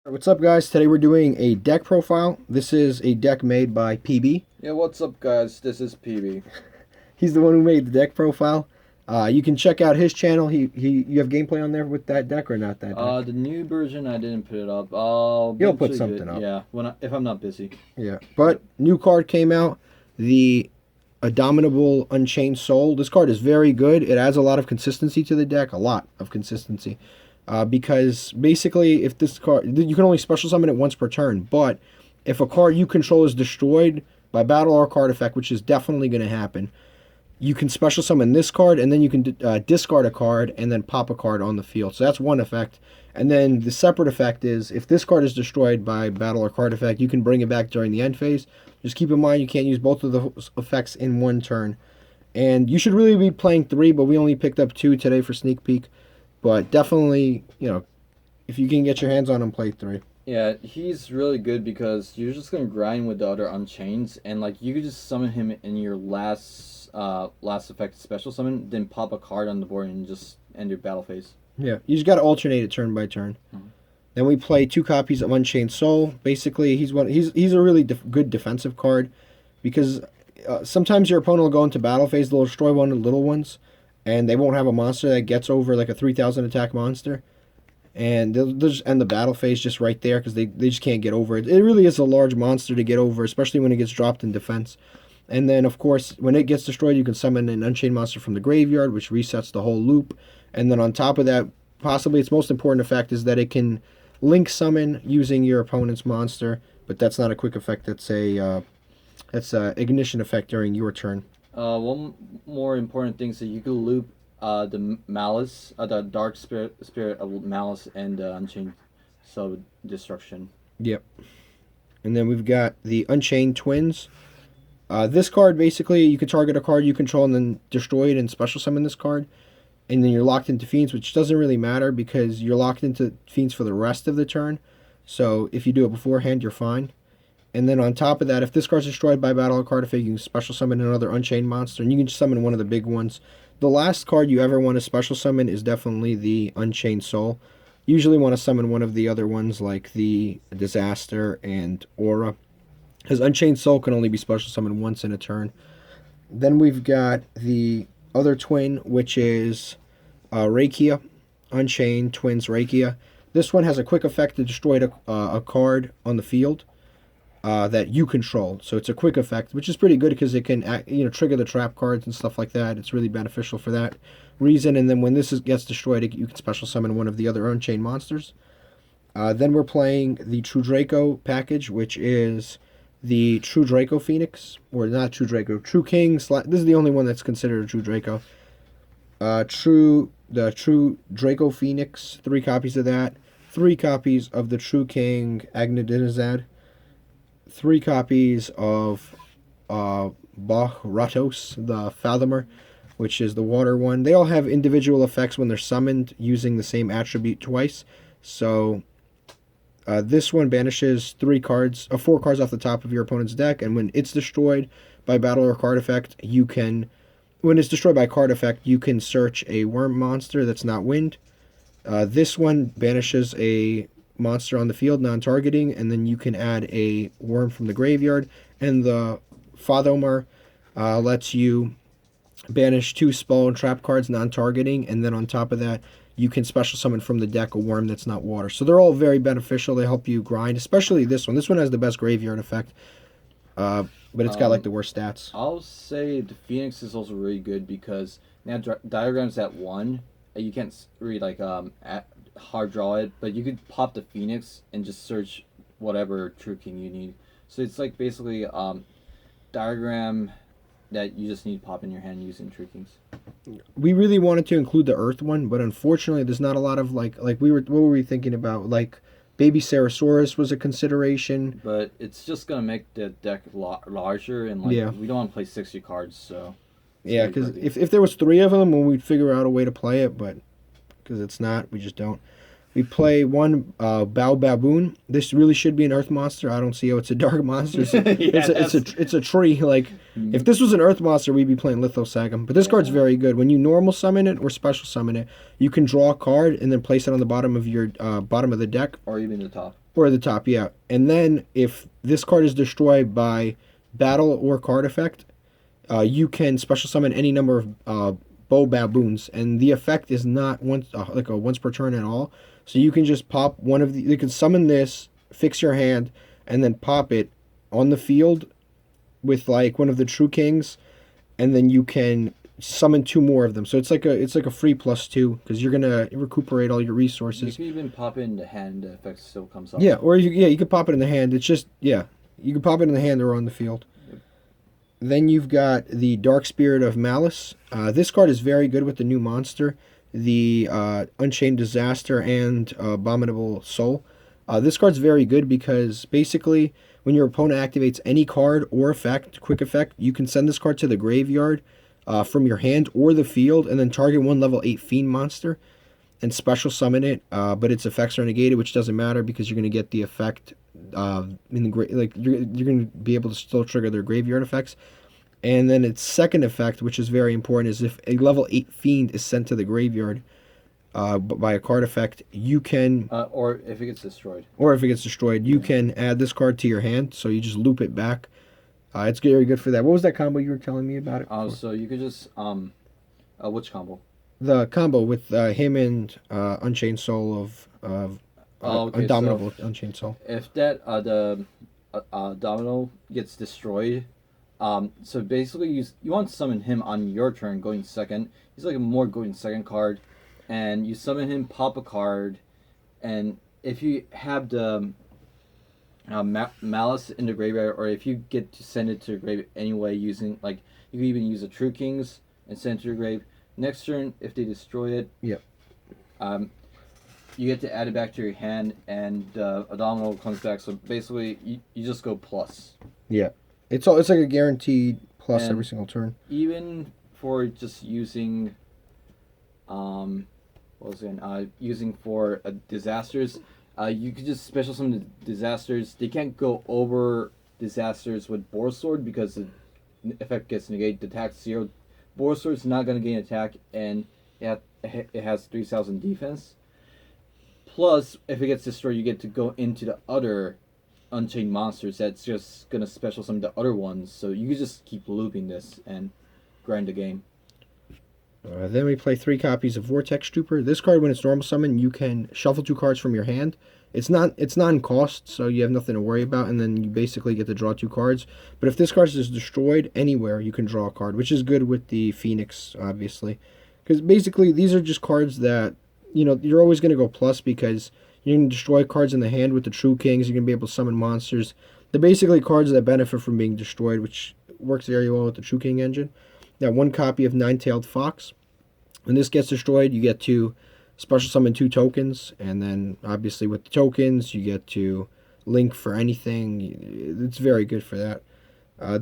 What's up, guys? Today we're doing a deck profile. This is a deck made by PB. Yeah, what's up, guys? This is PB. He's the one who made the deck profile. You can check out his channel. You have gameplay on there with that deck or not that deck? The new version I didn't put it up. I'll He'll put eventually do something it. up. Yeah, if I'm not busy. Yeah, but new card came out. The Abominable Unchained Soul. This card is very good. It adds a lot of consistency to the deck. A lot of consistency. Because basically, if this card, you can only special summon it once per turn. But if a card you control is destroyed by battle or card effect, which is definitely going to happen, you can special summon this card, and then you can discard a card and then pop a card on the field. So that's one effect. And then the separate effect is if this card is destroyed by battle or card effect, you can bring it back during the end phase. Just keep in mind you can't use both of those effects in one turn. And you should really be playing 3, but we only picked up 2 today for sneak peek. But definitely, if you can get your hands on him, play 3. Yeah, he's really good because you're just gonna grind with the other Unchains, and like you could just summon him in your last effect special summon, then pop a card on the board and just end your battle phase. Yeah, you just got to alternate it turn by turn. Then we play 2 copies of Unchained Soul. Basically, he's a really good defensive card because sometimes your opponent will go into battle phase, they'll destroy one of the little ones, and they won't have a monster that gets over like a 3,000 attack monster. And they'll just end the battle phase just right there because they just can't get over it. It really is a large monster to get over, especially when it gets dropped in defense. And then, of course, when it gets destroyed, you can summon an Unchained monster from the graveyard, which resets the whole loop. And then on top of that, possibly its most important effect is that it can link summon using your opponent's monster, but that's not a quick effect. That's a ignition effect during your turn. One more important thing is that you could loop the Malice, the Dark Spirit of Malice and Unchained Destruction. Yep. And then we've got the Unchained Twins. This card, basically, you can target a card you control and then destroy it and special summon this card. And then you're locked into Fiends, which doesn't really matter because you're locked into Fiends for the rest of the turn. So if you do it beforehand, you're fine. And then on top of that, if this card's destroyed by battle or card effect, you can special summon another Unchained monster, and you can summon one of the big ones. The last card you ever want to special summon is definitely the Unchained Soul. Usually want to summon one of the other ones like the Disaster and Aura, because Unchained Soul can only be special summoned once in a turn. Then we've got the other twin, which is Rakia, Unchained Twins Rakia. This one has a quick effect to destroy a card on the field that you control. So it's a quick effect, which is pretty good because it can trigger the trap cards and stuff like that. It's really beneficial for that reason. And then when gets destroyed, you can special summon one of the other Unchained monsters. Then we're playing the True Draco package, which is the True Draco Phoenix, or not True Draco, True King. This is the only one that's considered a True Draco. The True Draco Phoenix, 3 copies of that. 3 copies of the True King Agnidinizad. 3 copies of Bahratos, the Fathomer, which is the water one. They all have individual effects when they're summoned using the same attribute twice. So this one banishes 4 cards off the top of your opponent's deck, and when it's destroyed by battle or card effect, when it's destroyed by card effect, you can search a worm monster that's not wind. This one banishes a monster on the field, non-targeting, and then you can add a worm from the graveyard. And the Fathomer lets you banish 2 spell and trap cards, non-targeting, and then on top of that, you can special summon from the deck a worm that's not water. So they're all very beneficial. They help you grind, especially this one. This one has the best graveyard effect, but it's got like the worst stats. I'll say the Phoenix is also really good because now diagrams at 1, you can't really hard draw it, but you could pop the Phoenix and just search whatever True King you need. So it's like basically diagram that you just need to pop in your hand using True Kings. We really wanted to include the Earth one, but unfortunately, there's not a lot of what were we thinking about? Like Baby Sarasaurus was a consideration, but it's just gonna make the deck larger, and we don't want to play 60 cards, so. Yeah, because if there was 3 of them, then we'd figure out a way to play it, but because it's not, we just don't. We play one Bao Baboon. This really should be an Earth monster. I don't see how it's a Dark monster. Yeah, It's a tree. Like if this was an Earth monster, we'd be playing Lithosagam. But this card's Yeah. very good. When you normal summon it or special summon it, you can draw a card and then place it on the bottom of your bottom of the deck or even the top. or the top. Yeah, and then if this card is destroyed by battle or card effect, you can special summon any number of bow baboons, and the effect is not once like a once per turn at all. So you can just pop one of the. You can summon this, fix your hand, and then pop it on the field with like one of the true kings, and then you can summon two more of them. So it's like a free +2 because you're gonna recuperate all your You resources. can even pop it in the hand. The effect still comes up. Yeah, or you can pop it in the hand. It's just you can pop it in the hand or on the field. Yep. Then you've got the Dark Spirit of Malice. This card is very good with the new monster, the Unchained Disaster and Abominable Soul. This card's very good because basically when your opponent activates any card or effect, quick effect, you can send this card to the graveyard from your hand or the field and then target one level 8 Fiend monster and special summon it, but its effects are negated, which doesn't matter because you're going to get the effect in the like you're going to be able to still trigger their graveyard effects. And then its second effect, which is very important, is if a level 8 Fiend is sent to the graveyard by a card effect, you can, Or if it gets destroyed. or if it gets destroyed, you can add this card to your hand. So you just loop it back. It's very good for that. What was that combo you were telling me about it? So you could just which combo? The combo with him and Unchained Soul of Okay, Indomitable Unchained Soul. If that the domino gets destroyed, so basically you want to summon him on your turn, going second. He's like a more going second card, and you summon him, pop a card, and if you have the malice in the graveyard, or if you get to send it to the grave anyway, using like you can even use the True Kings and send it to your grave. Next turn, if they destroy it, Yep. You get to add it back to your hand, and a domino comes back. So basically, you just go plus. Yeah. It's like a guaranteed plus And every single turn. even for just using, what was it? Using for disasters, you could just special summon the disasters. They can't go over disasters with Boar Sword because the effect gets negated. The attack 0. Boar Sword's not gonna gain attack, and it has 3,000 defense. Plus, if it gets destroyed, you get to go into the other Unchained monsters that's just gonna special summon the other ones. So you can just keep looping this and grind the game. Then we play 3 copies of Vortex Trooper. This card, when it's normal summon, you can shuffle 2 cards from your hand. It's non-cost, so you have nothing to worry about, and then you basically get to draw 2 cards. But if this card is destroyed anywhere, you can draw a card, which is good with the Phoenix, obviously. Because basically, these are just cards that, you're always going to go plus because you can destroy cards in the hand with the True Kings. You're going to be able to summon monsters. They're basically cards that benefit from being destroyed, which works very well with the True King engine. Now, 1 copy of Nine-Tailed Fox. When this gets destroyed, you get to special summon 2 tokens, and then obviously with the tokens, you get to link for anything. It's very good for that.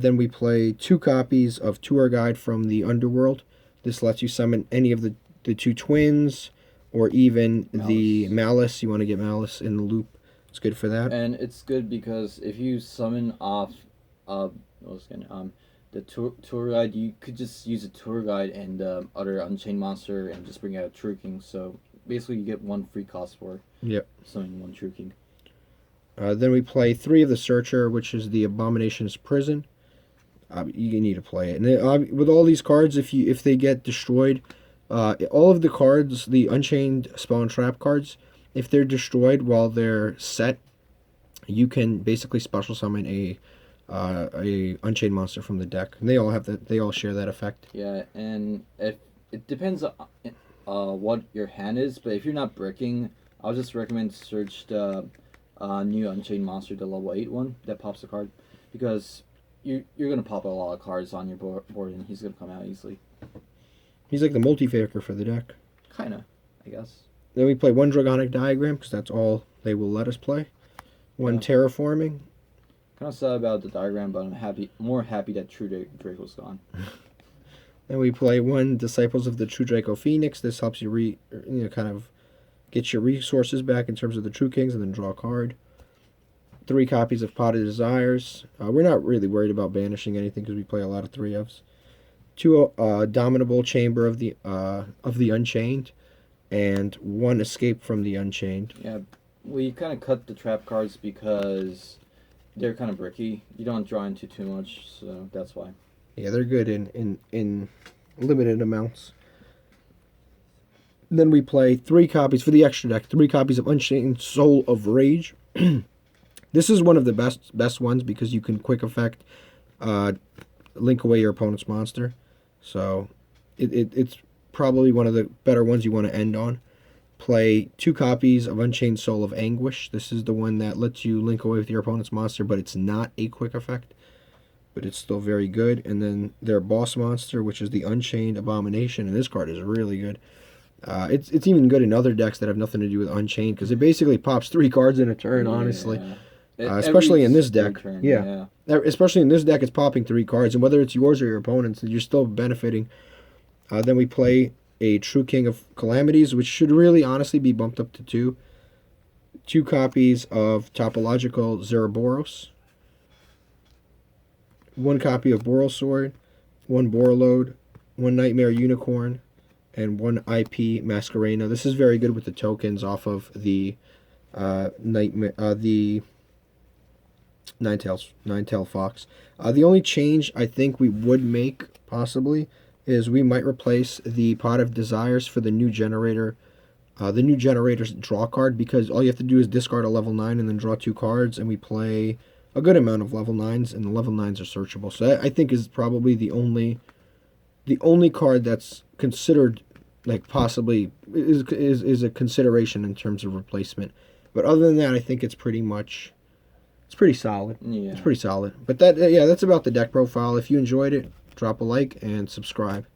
Then we play 2 copies of Tour Guide from the Underworld. This lets you summon any of the 2 twins, or even the Malice. You want to get Malice in the loop. It's good for that. And it's good because if you summon off, the tour guide, you could just use a tour guide and other Unchained monster and just bring out a True King. So basically, you get 1 free cost for summoning 1 True King. Then we play 3 of the Searcher, which is the Abomination's Prison. You need to play it, and then, with all these cards, if they get destroyed, all of the cards, the Unchained Spell and Trap cards, if they're destroyed while they're set, you can basically special summon a Unchained monster from the deck. And they all have that. They all share that effect. Yeah, and if it depends on what your hand is, but if you're not bricking, I'll just recommend search the new Unchained monster, the level 8 one that pops a card, because you're gonna pop a lot of cards on your board, and he's gonna come out easily. He's like the multi-faker for the deck. Kinda, I guess. Then we play 1 Dragonic Diagram, because that's all they will let us play. 1 Terraforming. Kind of sad about the diagram, but I'm more happy that True Draco's gone. Then we play 1 Disciples of the True Draco Phoenix. This helps you kind of Get your resources back in terms of the True Kings, and then draw a card. 3 copies of Pot of Desires. We're not really worried about banishing anything because we play a lot of 3-ofs. 2 Dominable Chamber of the Unchained, and 1 Escape from the Unchained. Yeah, we kind of cut the trap cards because they're kind of bricky. You don't draw into too much, so that's why. Yeah, they're good in limited amounts. Then we play 3 copies for the extra deck. 3 copies of Unchained Soul of Rage. This is one of the best ones because you can quick effect link away your opponent's monster. So it's probably one of the better ones you want to end on. Play 2 copies of Unchained Soul of Anguish. This is the one that lets you link away with your opponent's monster, but it's not a quick effect. But it's still very good. And then their boss monster, which is the Unchained Abomination, and this card is really good. It's even good in other decks that have nothing to do with Unchained because it basically pops 3 cards in a turn, honestly. Especially in this deck. Turn, yeah. Especially in this deck, it's popping 3 cards, and whether it's yours or your opponent's, you're still benefiting. Then we play a True King of Calamities, which should really honestly be bumped up to 2. 2 copies of Topological Zeraboros. 1 copy of Boral Sword. 1 Borreload. 1 Nightmare Unicorn. And 1 IP Masquerena. This is very good with the tokens off of the the Nine-Tailed Fox. The only change I think we would make, possibly, is we might replace the Pot of Desires for the new generator. The new generator's draw card, because all you have to do is discard a level 9 and then draw 2 cards, and we play a good amount of level 9s, and the level 9s are searchable. So that, I think, is probably the only card that's considered, like, possibly is a consideration in terms of replacement. But other than that, I think it's pretty solid. Yeah. It's pretty solid. But that's about the deck profile. If you enjoyed it, drop a like and subscribe.